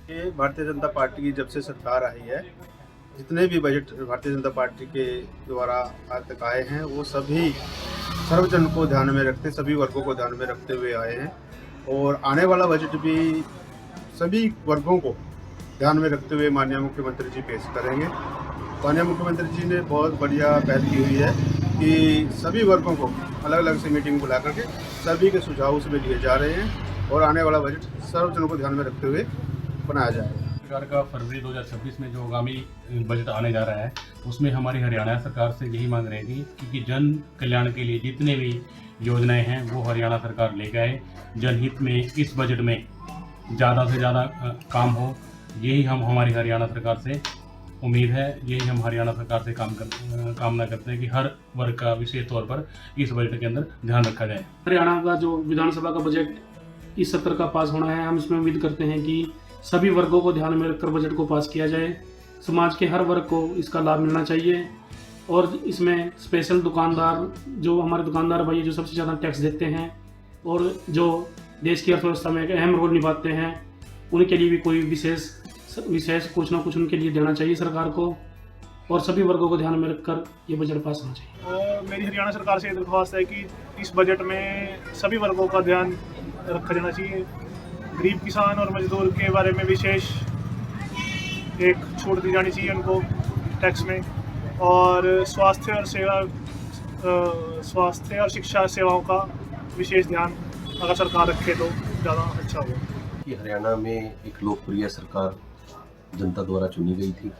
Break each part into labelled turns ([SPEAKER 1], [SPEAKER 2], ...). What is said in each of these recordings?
[SPEAKER 1] ये भारतीय जनता पार्टी की जब से सरकार आई है, जितने भी बजट भारतीय जनता पार्टी के द्वारा आज तक आए हैं, वो सभी सर्वजन को ध्यान में रखते, सभी वर्गों को ध्यान में रखते हुए आए हैं। और आने वाला बजट भी सभी वर्गों को ध्यान में रखते हुए माननीय मुख्यमंत्री जी पेश करेंगे। माननीय मुख्यमंत्री जी ने बहुत बढ़िया पहल की हुई है कि सभी वर्गों को अलग अलग से मीटिंग बुला करके सभी के सुझाव उसमें लिए जा रहे हैं और आने वाला बजट सर्वजनों को ध्यान में रखते हुए बनाया जाएगा।
[SPEAKER 2] सरकार का फरवरी 2026 में जो आगामी बजट आने जा रहा है, उसमें हमारी हरियाणा सरकार से यही मांग रहेगी क्योंकि जन कल्याण के लिए जितने भी योजनाएं हैं वो हरियाणा सरकार लेकर आए। जनहित में इस बजट में ज़्यादा से ज़्यादा काम हो, यही हम हमारी हरियाणा सरकार से उम्मीद है। यही हम हरियाणा सरकार से कामना करते हैं कि हर वर्ग का विशेष तौर पर इस बजट के अंदर ध्यान रखा जाए।
[SPEAKER 3] हरियाणा का जो विधानसभा का बजट इस सत्र का पास होना है, हम इसमें उम्मीद करते हैं कि सभी वर्गों को ध्यान में रखकर बजट को पास किया जाए। समाज के हर वर्ग को इसका लाभ मिलना चाहिए और इसमें स्पेशल दुकानदार, जो हमारे दुकानदार भाई जो सबसे ज़्यादा टैक्स देते हैं और जो देश की अर्थव्यवस्था में एक अहम रोल निभाते हैं, उनके लिए भी कोई विशेष कुछ ना कुछ उनके लिए देना चाहिए सरकार को और सभी वर्गों को ध्यान में रखकर ये बजट पास होना चाहिए।
[SPEAKER 4] मेरी हरियाणा सरकार से ये दरख्वास्त है कि इस बजट में सभी वर्गों का ध्यान रखा जाना चाहिए। गरीब किसान और मजदूर के बारे में विशेष एक छूट दी जानी चाहिए उनको टैक्स में, और स्वास्थ्य और शिक्षा सेवाओं का विशेष ध्यान अगर सरकार रखे तो ज़्यादा अच्छा होगा।
[SPEAKER 5] कि हरियाणा में एक लोकप्रिय सरकार जनता द्वारा चुनी गई थी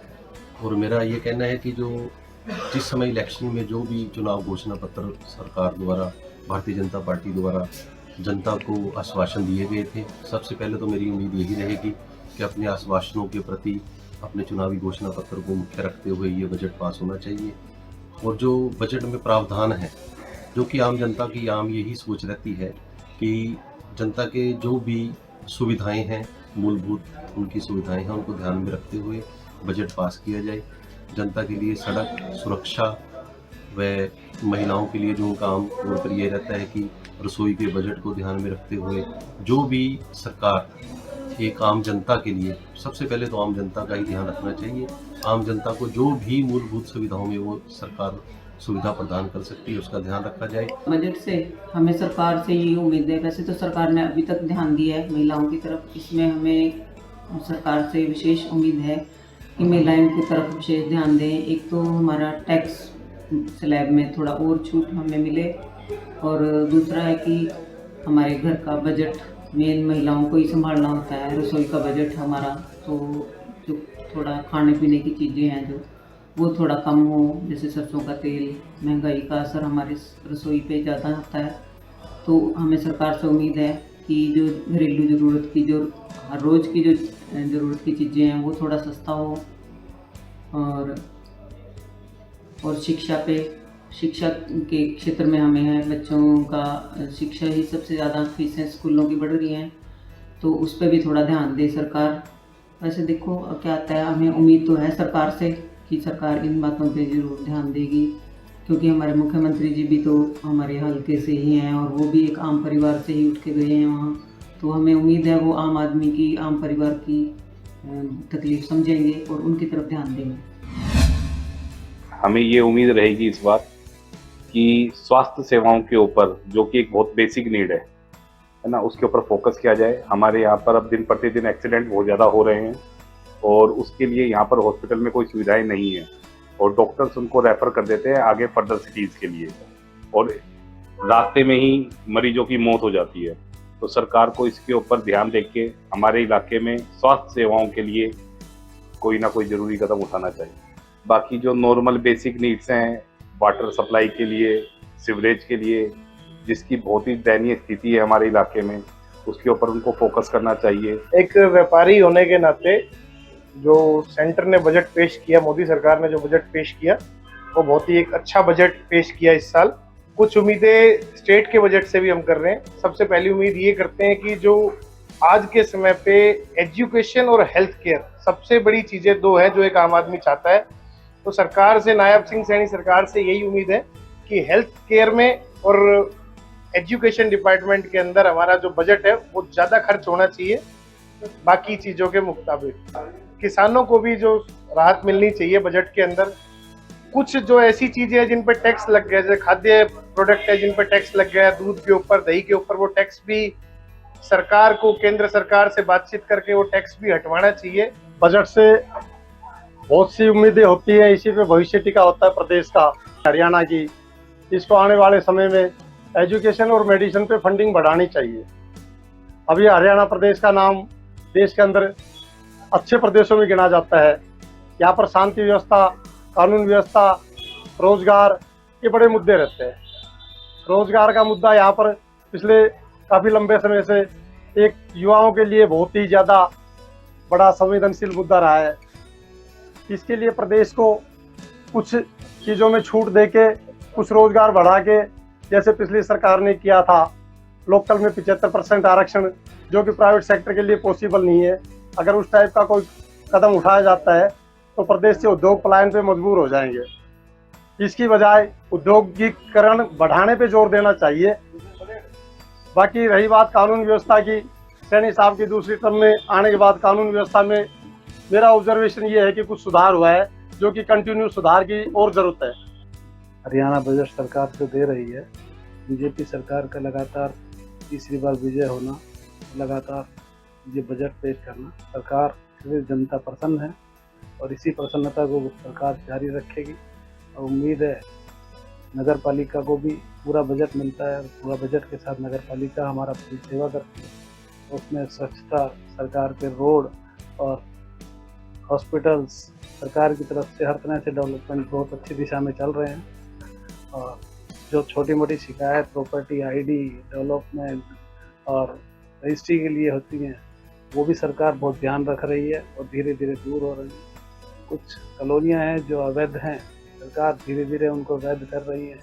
[SPEAKER 5] और मेरा ये कहना है कि जिस समय इलेक्शन में जो भी चुनाव घोषणा पत्र सरकार द्वारा, भारतीय जनता पार्टी द्वारा जनता को आश्वासन दिए गए थे, सबसे पहले तो मेरी उम्मीद यही रहेगी कि अपने आश्वासनों के प्रति अपने चुनावी घोषणा पत्र को मुख्य रखते हुए ये बजट पास होना चाहिए। और जो बजट में प्रावधान है, जो कि आम जनता की आम यही सोच रहती है कि जनता के जो भी सुविधाएं हैं, मूलभूत उनकी सुविधाएं हैं, उनको ध्यान में रखते हुए बजट पास किया जाए। जनता के लिए सड़क सुरक्षा व महिलाओं के लिए जो उनका आम तौर पर यह रहता है कि रसोई के बजट को ध्यान में रखते हुए जो भी सरकार एक आम जनता के लिए, सबसे पहले तो आम जनता का ही ध्यान रखना चाहिए। आम जनता को जो भी मूलभूत सुविधाओं में वो सरकार सुविधा प्रदान कर सकती है उसका ध्यान रखा जाए।
[SPEAKER 6] बजट से हमें सरकार से ये उम्मीद है, वैसे तो सरकार ने अभी तक ध्यान दिया है महिलाओं की तरफ, इसमें हमें सरकार से विशेष उम्मीद है कि महिलाओं की तरफ विशेष ध्यान दें। एक तो हमारा टैक्स स्लैब में थोड़ा और छूट हमें मिले और दूसरा है कि हमारे घर का बजट मेन महिलाओं को ही संभालना होता है। रसोई का बजट हमारा, तो जो थोड़ा खाने पीने की चीज़ें हैं जो वो थोड़ा कम हो, जैसे सरसों का तेल, महंगाई का असर हमारे रसोई पे ज़्यादा होता है। तो हमें सरकार से उम्मीद है कि जो घरेलू ज़रूरत की, जो हर रोज़ की जो ज़रूरत की चीज़ें हैं वो थोड़ा सस्ता हो। और शिक्षा के क्षेत्र में हमें है, बच्चों का शिक्षा ही सबसे ज़्यादा फीसें स्कूलों की बढ़ रही हैं, तो उस पर भी थोड़ा ध्यान दे सरकार। वैसे देखो क्या आता है, हमें उम्मीद तो है सरकार से कि सरकार इन बातों पे ज़रूर ध्यान देगी, क्योंकि हमारे मुख्यमंत्री जी भी तो हमारे हल्के से ही हैं और वो भी एक आम परिवार से ही उठ के गए हैं वहाँ, तो हमें उम्मीद है वो आम आदमी की, आम परिवार की तकलीफ समझेंगे और उनकी तरफ ध्यान देंगे।
[SPEAKER 7] हमें ये उम्मीद रहेगी इस बार कि स्वास्थ्य सेवाओं के ऊपर, जो कि एक बहुत बेसिक नीड है ना, उसके ऊपर फोकस किया जाए। हमारे यहाँ पर अब दिन प्रतिदिन एक्सीडेंट बहुत ज़्यादा हो रहे हैं और उसके लिए यहाँ पर हॉस्पिटल में कोई सुविधाएं नहीं है और डॉक्टर्स उनको रेफर कर देते हैं आगे फर्दर सिटीज़ के लिए और रास्ते में ही मरीजों की मौत हो जाती है। तो सरकार को इसके ऊपर ध्यान देके हमारे इलाके में स्वास्थ्य सेवाओं के लिए कोई ना कोई ज़रूरी कदम उठाना चाहिए। बाकी जो नॉर्मल बेसिक नीड्स हैं, वाटर सप्लाई के लिए, सीवरेज के लिए, जिसकी बहुत ही दयनीय स्थिति है हमारे इलाके में, उसके ऊपर उनको फोकस करना चाहिए।
[SPEAKER 4] एक व्यापारी होने के नाते जो सेंटर ने बजट पेश किया, मोदी सरकार ने जो बजट पेश किया, वो बहुत ही एक अच्छा बजट पेश किया इस साल। कुछ उम्मीदें स्टेट के बजट से भी हम कर रहे हैं। सबसे पहली उम्मीद ये करते हैं कि जो आज के समय पे एजुकेशन और हेल्थ केयर सबसे बड़ी चीज़ें दो है जो एक आम आदमी चाहता है, तो सरकार से, नायब सिंह सैनी सरकार से यही उम्मीद है कि हेल्थ केयर में और एजुकेशन डिपार्टमेंट के अंदर हमारा जो बजट है वो ज़्यादा खर्च होना चाहिए। बाकी चीजों के मुताबिक किसानों को भी जो राहत मिलनी चाहिए बजट के अंदर। कुछ जो ऐसी चीजें हैं जिन पर टैक्स लग गया, जैसे खाद्य प्रोडक्ट है जिन पर टैक्स लग गया, दूध के ऊपर, दही के ऊपर, वो टैक्स भी सरकार को केंद्र सरकार से बातचीत करके वो टैक्स भी हटवाना चाहिए।
[SPEAKER 8] बजट से बहुत सी उम्मीदें होती है, इसी पे भविष्य टिका होता है प्रदेश का, हरियाणा की। इसको आने वाले समय में एजुकेशन और मेडिसिन पे फंडिंग बढ़ानी चाहिए। अभी हरियाणा प्रदेश का नाम देश के अंदर अच्छे प्रदेशों में गिना जाता है। यहाँ पर शांति व्यवस्था, कानून व्यवस्था, रोजगार, ये बड़े मुद्दे रहते हैं। रोजगार का मुद्दा यहाँ पर पिछले काफ़ी लंबे समय से एक युवाओं के लिए बहुत ही ज़्यादा बड़ा संवेदनशील मुद्दा रहा है। इसके लिए प्रदेश को कुछ चीज़ों में छूट देके, कुछ रोजगार बढ़ा के, जैसे पिछली सरकार ने किया था लोकल में 75% आरक्षण, जो कि प्राइवेट सेक्टर के लिए पॉसिबल नहीं है। अगर उस टाइप का कोई कदम उठाया जाता है तो प्रदेश से उद्योग पलायन पे मजबूर हो जाएंगे। इसकी बजाय औद्योगिकरण बढ़ाने पे जोर देना चाहिए। बाकी रही बात कानून व्यवस्था की, सैनी साहब की दूसरी टर्म में आने के बाद कानून व्यवस्था में मेरा ऑब्जर्वेशन ये है कि कुछ सुधार हुआ है, जो कि कंटिन्यू सुधार की और ज़रूरत है।
[SPEAKER 9] हरियाणा बजट सरकार जो दे रही है, बीजेपी सरकार का लगातार तीसरी बार विजय होना, लगातार ये बजट पेश करना, सरकार से जनता प्रसन्न है और इसी प्रसन्नता को सरकार जारी रखेगी। और उम्मीद है नगर पालिका को भी पूरा बजट मिलता है, पूरा बजट के साथ नगर पालिका हमारा पूरी सेवा करती है। उसमें स्वच्छता, सरकार के रोड और हॉस्पिटल्स सरकार की तरफ से हर तरह से डेवलपमेंट बहुत अच्छी दिशा में चल रहे हैं। और जो छोटी मोटी शिकायत प्रॉपर्टी आईडी डेवलपमेंट और रजिस्ट्री के लिए होती हैं, वो भी सरकार बहुत ध्यान रख रही है और धीरे धीरे दूर हो रही है। कुछ कॉलोनियाँ हैं जो अवैध हैं, सरकार धीरे धीरे उनको वैध कर रही है।